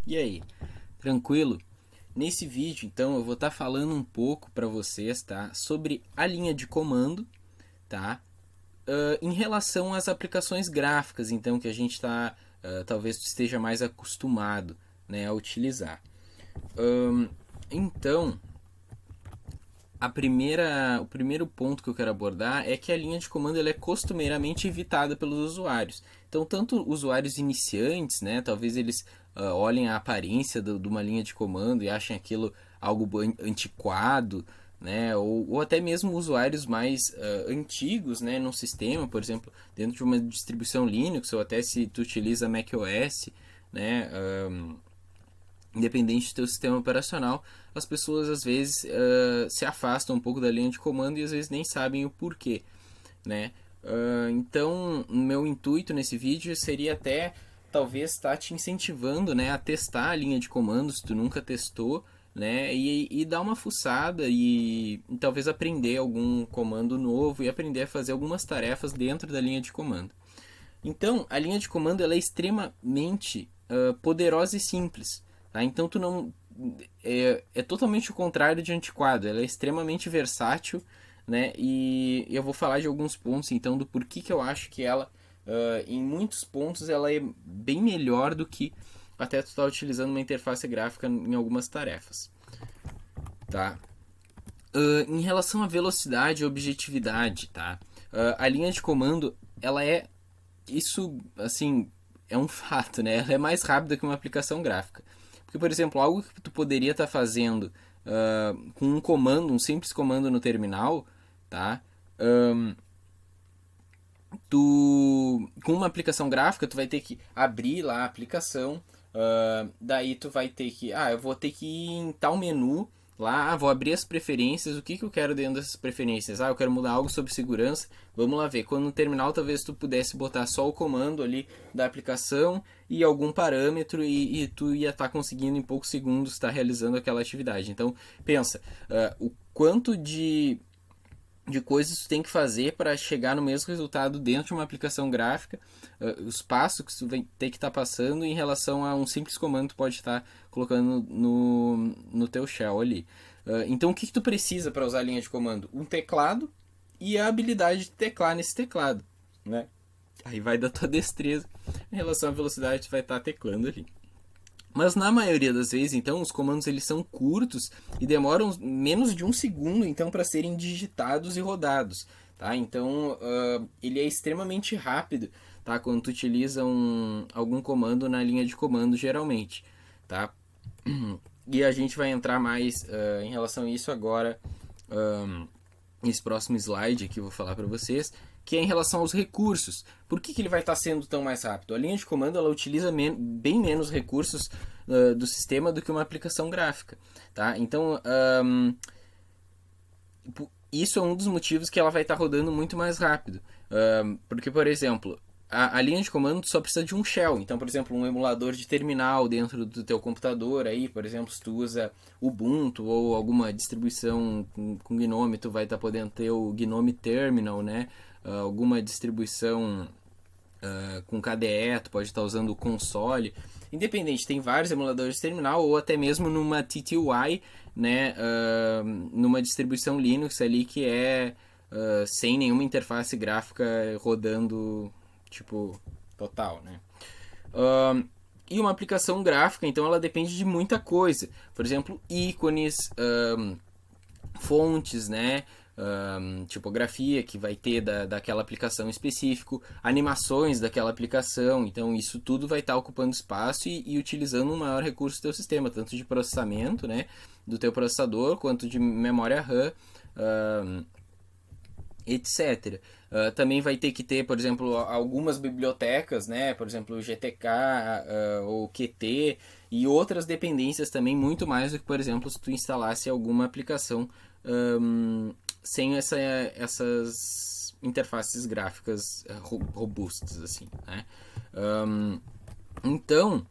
E aí, tranquilo? Nesse vídeo, então, eu vou estar falando um pouco para vocês, tá, sobre a linha de comando, tá, em relação às aplicações gráficas, então, que a gente está, talvez esteja mais acostumado, né, a utilizar. Então, o primeiro ponto que eu quero abordar é que a linha de comando ela é costumeiramente evitada pelos usuários. Então, tanto usuários iniciantes, né, talvez eles olhem a aparência de uma linha de comando e achem aquilo algo antiquado, né, ou até mesmo usuários mais antigos, né, num sistema, por exemplo, dentro de uma distribuição Linux, ou até se tu utiliza macOS, né, independente do teu sistema operacional, as pessoas às vezes se afastam um pouco da linha de comando e às vezes nem sabem o porquê, né? Então, meu intuito nesse vídeo seria até talvez estar te incentivando, né, a testar a linha de comando se tu nunca testou, né, e dar uma fuçada e talvez aprender algum comando novo e aprender a fazer algumas tarefas dentro da linha de comando. Então, a linha de comando ela é extremamente poderosa e simples. Tá? Então, tu não é totalmente o contrário de antiquado. Ela é extremamente versátil, né? E eu vou falar de alguns pontos, então, do porquê que eu acho que ela, em muitos pontos, ela é bem melhor do que até tu estar utilizando uma interface gráfica em algumas tarefas, tá? Em relação à velocidade e objetividade, tá? A linha de comando, ela é isso, assim, é um fato, né? Ela é mais rápida que uma aplicação gráfica. Porque, por exemplo, algo que tu poderia estar fazendo com um comando, um simples comando no terminal, tá? Com uma aplicação gráfica, tu vai ter que abrir lá a aplicação, daí tu vai ter que, eu vou ter que ir em tal menu lá, vou abrir as preferências, o que, que eu quero dentro dessas preferências? Eu quero mudar algo sobre segurança, vamos lá ver, quando no terminal talvez tu pudesse botar só o comando ali da aplicação e algum parâmetro e tu ia estar conseguindo em poucos segundos estar realizando aquela atividade. Então, pensa, o quanto de coisas que tu tem que fazer para chegar no mesmo resultado dentro de uma aplicação gráfica, os passos que tu vai ter que estar passando em relação a um simples comando que tu pode estar colocando no teu shell ali. Então o que, que tu precisa para usar a linha de comando? Um teclado e a habilidade de teclar nesse teclado, né? Aí vai da tua destreza em relação à velocidade que tu vai estar teclando ali. Mas na maioria das vezes, então, os comandos eles são curtos e demoram menos de um segundo, então, para serem digitados e rodados, tá? Então, ele é extremamente rápido, tá? Quando tu utiliza algum comando na linha de comando, geralmente, tá? E a gente vai entrar mais em relação a isso agora, nesse próximo slide aqui eu vou falar para vocês, que é em relação aos recursos. Por que, que ele vai estar sendo tão mais rápido? A linha de comando ela utiliza bem menos recursos do sistema do que uma aplicação gráfica. Tá? Então, isso é um dos motivos que ela vai estar rodando muito mais rápido. Porque, por exemplo, a linha de comando só precisa de um shell. Então, por exemplo, um emulador de terminal dentro do teu computador, aí, por exemplo, se tu usa Ubuntu ou alguma distribuição com Gnome, tu vai estar podendo ter o Gnome Terminal, né? Alguma distribuição com KDE, tu pode estar usando o console. Independente, tem vários emuladores de terminal ou até mesmo numa TTY, né, numa distribuição Linux ali que é sem nenhuma interface gráfica rodando, tipo, total, né? E uma aplicação gráfica, então ela depende de muita coisa. Por exemplo, ícones, fontes, né? Tipografia que vai ter daquela aplicação específico, animações daquela aplicação, então isso tudo vai estar ocupando espaço e utilizando um maior recurso do teu sistema, tanto de processamento, né, do teu processador, quanto de memória RAM, etc. Também vai ter que ter, por exemplo, algumas bibliotecas, né? Por exemplo, o GTK ou Qt e outras dependências também, muito mais do que, por exemplo, se tu instalasse alguma aplicação sem essas interfaces gráficas robustas, assim, né? Então,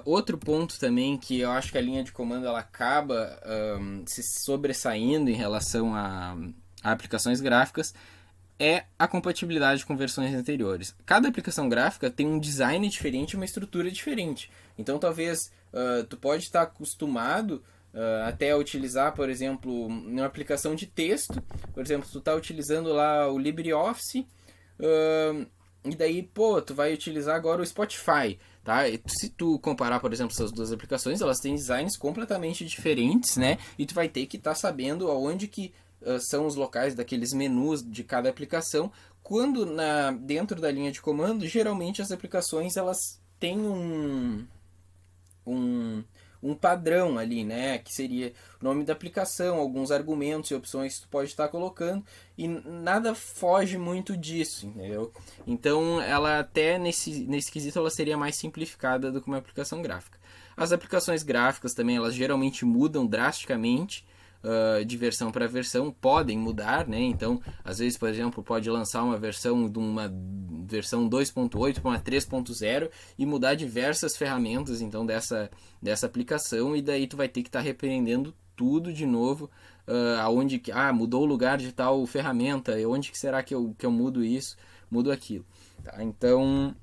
outro ponto também que eu acho que a linha de comando ela acaba se sobressaindo em relação a aplicações gráficas é a compatibilidade com versões anteriores. Cada aplicação gráfica tem um design diferente e uma estrutura diferente. Então, talvez tu pode estar acostumado até a utilizar, por exemplo, uma aplicação de texto. Por exemplo, tu está utilizando lá o LibreOffice e daí, pô, tu vai utilizar agora o Spotify. Tá? E se tu comparar, por exemplo, essas duas aplicações, elas têm designs completamente diferentes, né? E tu vai ter que estar sabendo aonde que são os locais daqueles menus de cada aplicação, quando dentro da linha de comando, geralmente as aplicações elas têm um, um padrão ali, né? Que seria o nome da aplicação, alguns argumentos e opções que tu pode estar colocando, e nada foge muito disso, entendeu? Então, ela até nesse quesito ela seria mais simplificada do que uma aplicação gráfica. As aplicações gráficas também, elas geralmente mudam drasticamente de versão para versão, podem mudar, né? Então, às vezes, por exemplo, pode lançar uma versão de uma versão 2.8 para uma 3.0 e mudar diversas ferramentas então dessa aplicação, e daí tu vai ter que estar repreendendo tudo de novo, aonde mudou o lugar de tal ferramenta, onde que será que eu mudo isso, mudo aquilo, tá? Então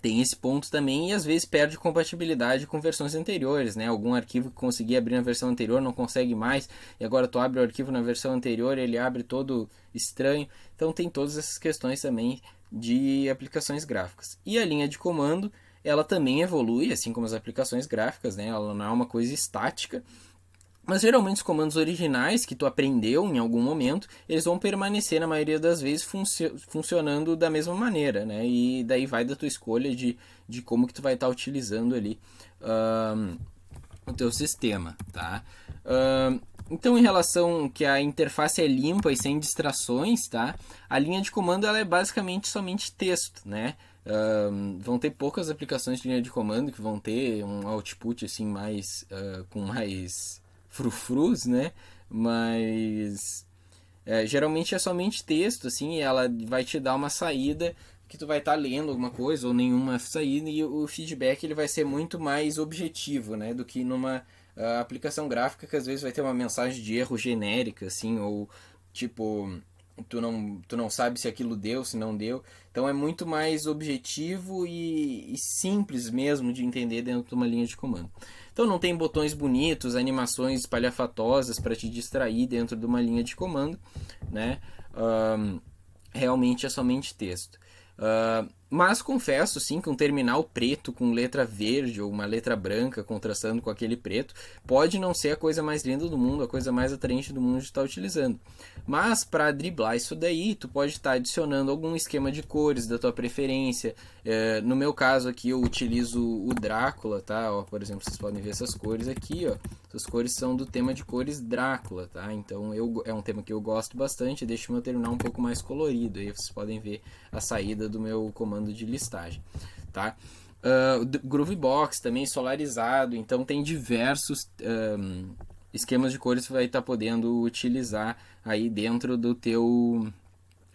tem esse ponto também, e às vezes perde compatibilidade com versões anteriores, né? Algum arquivo que conseguia abrir na versão anterior não consegue mais, e agora tu abre o arquivo na versão anterior, ele abre todo estranho. Então tem todas essas questões também de aplicações gráficas. E a linha de comando, ela também evolui, assim como as aplicações gráficas, né? Ela não é uma coisa estática. Mas geralmente os comandos originais que tu aprendeu em algum momento, eles vão permanecer na maioria das vezes funcionando da mesma maneira, né? E daí vai da tua escolha de como que tu vai estar utilizando ali o teu sistema, tá? Então, em relação que a interface é limpa e sem distrações, tá? A linha de comando ela é basicamente somente texto, né? Vão ter poucas aplicações de linha de comando que vão ter um output assim mais com mais frufrus, né? Mas geralmente é somente texto, assim, e ela vai te dar uma saída que tu vai estar lendo alguma coisa ou nenhuma saída, e o feedback ele vai ser muito mais objetivo, né? Do que numa aplicação gráfica que às vezes vai ter uma mensagem de erro genérica, assim, ou tipo tu não sabe se aquilo deu, se não deu. Então é muito mais objetivo e simples mesmo de entender dentro de uma linha de comando. Então não tem botões bonitos, animações espalhafatosas para te distrair dentro de uma linha de comando, né? Realmente é somente texto. Mas confesso sim que um terminal preto com letra verde ou uma letra branca contrastando com aquele preto pode não ser a coisa mais linda do mundo, a coisa mais atraente do mundo de estar utilizando. Mas para driblar isso daí, tu pode estar adicionando algum esquema de cores da tua preferência. No meu caso aqui eu utilizo o Drácula, tá? Ó, por exemplo, vocês podem ver essas cores aqui, ó. Essas cores são do tema de cores Drácula, tá? Então é um tema que eu gosto bastante, deixa o meu terminal um pouco mais colorido. Aí vocês podem ver a saída do meu comando de listagem, tá? O Groovebox também solarizado, então tem diversos esquemas de cores que você vai estar podendo utilizar aí dentro do teu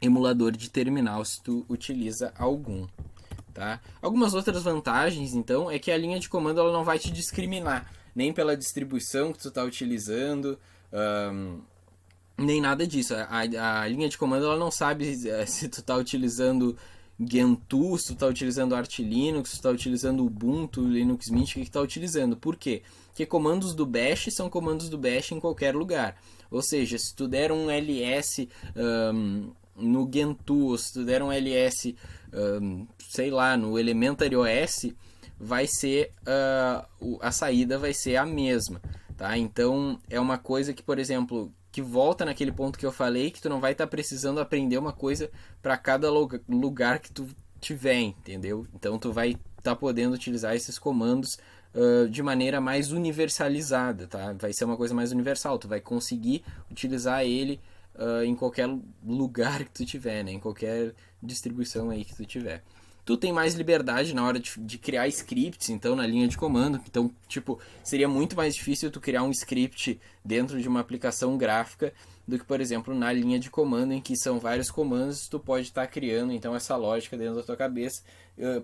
emulador de terminal, se tu utiliza algum. Tá? Algumas outras vantagens, então, é que a linha de comando ela não vai te discriminar, nem pela distribuição que tu está utilizando, nem nada disso. A linha de comando ela não sabe se tu está utilizando Gentoo, se tu está utilizando Arch Linux, se tu está utilizando Ubuntu, Linux Mint, o que tu está utilizando. Por quê? Porque comandos do Bash são comandos do Bash em qualquer lugar. Ou seja, se tu der um ls no Gentoo, ou se tu der um ls sei lá, no Elementary OS, vai ser a saída vai ser a mesma, tá? Então é uma coisa que, por exemplo, que volta naquele ponto que eu falei, que tu não vai estar precisando aprender uma coisa para cada lugar que tu tiver, entendeu? Então tu vai estar podendo utilizar esses comandos de maneira mais universalizada, tá? Vai ser uma coisa mais universal, tu vai conseguir utilizar ele em qualquer lugar que tu tiver, né? Em qualquer distribuição aí que tu tiver. Tu tem mais liberdade na hora de criar scripts, então, na linha de comando. Então, tipo, seria muito mais difícil tu criar um script dentro de uma aplicação gráfica do que, por exemplo, na linha de comando, em que são vários comandos, tu pode estar criando, então, essa lógica dentro da tua cabeça,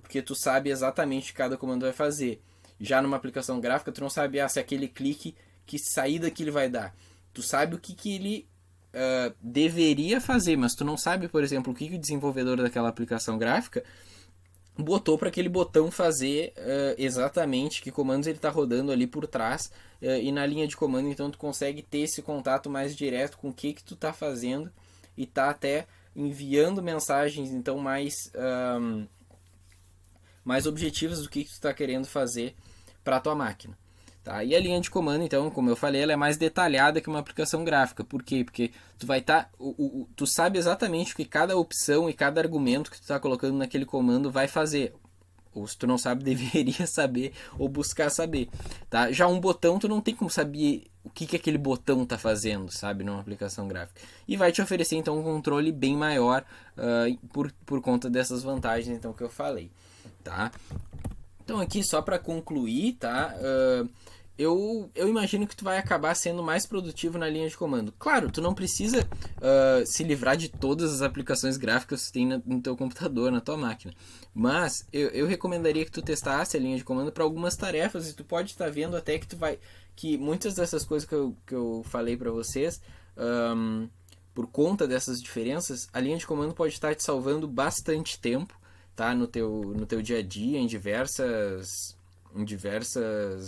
porque tu sabe exatamente o que cada comando vai fazer. Já numa aplicação gráfica, tu não sabe se aquele clique, que saída que ele vai dar. Tu sabe o que ele deveria fazer, mas tu não sabe, por exemplo, o que o desenvolvedor daquela aplicação gráfica botou para aquele botão fazer exatamente que comandos ele está rodando ali por trás e na linha de comando, então tu consegue ter esse contato mais direto com o que tu está fazendo e tá até enviando mensagens então mais objetivas do que tu está querendo fazer para a tua máquina. Tá? E a linha de comando, então, como eu falei, ela é mais detalhada que uma aplicação gráfica. Por quê? Porque tu vai estar, tu sabe exatamente o que cada opção e cada argumento que tu está colocando naquele comando vai fazer. Ou se tu não sabe, deveria saber ou buscar saber. Tá? Já um botão, tu não tem como saber o que aquele botão está fazendo, sabe, numa aplicação gráfica. E vai te oferecer, então, um controle bem maior por conta dessas vantagens então, que eu falei. Tá? Então aqui só para concluir, tá? Eu imagino que tu vai acabar sendo mais produtivo na linha de comando. Claro, tu não precisa se livrar de todas as aplicações gráficas que tu tem no teu computador, na tua máquina. Mas eu recomendaria que tu testasse a linha de comando para algumas tarefas e tu pode estar vendo até que muitas dessas coisas que eu falei para vocês, por conta dessas diferenças, a linha de comando pode estar te salvando bastante tempo, tá, no teu dia a dia, em diversas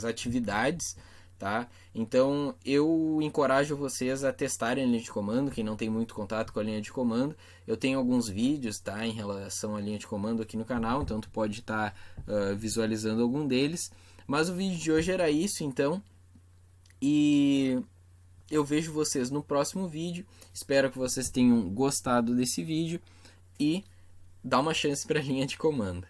atividades, tá? Então eu encorajo vocês a testarem a linha de comando, quem não tem muito contato com a linha de comando. Eu tenho alguns vídeos, tá, em relação à linha de comando aqui no canal, então tu pode estar visualizando algum deles. Mas o vídeo de hoje era isso, então, e eu vejo vocês no próximo vídeo. Espero que vocês tenham gostado desse vídeo e dá uma chance para a linha de comando.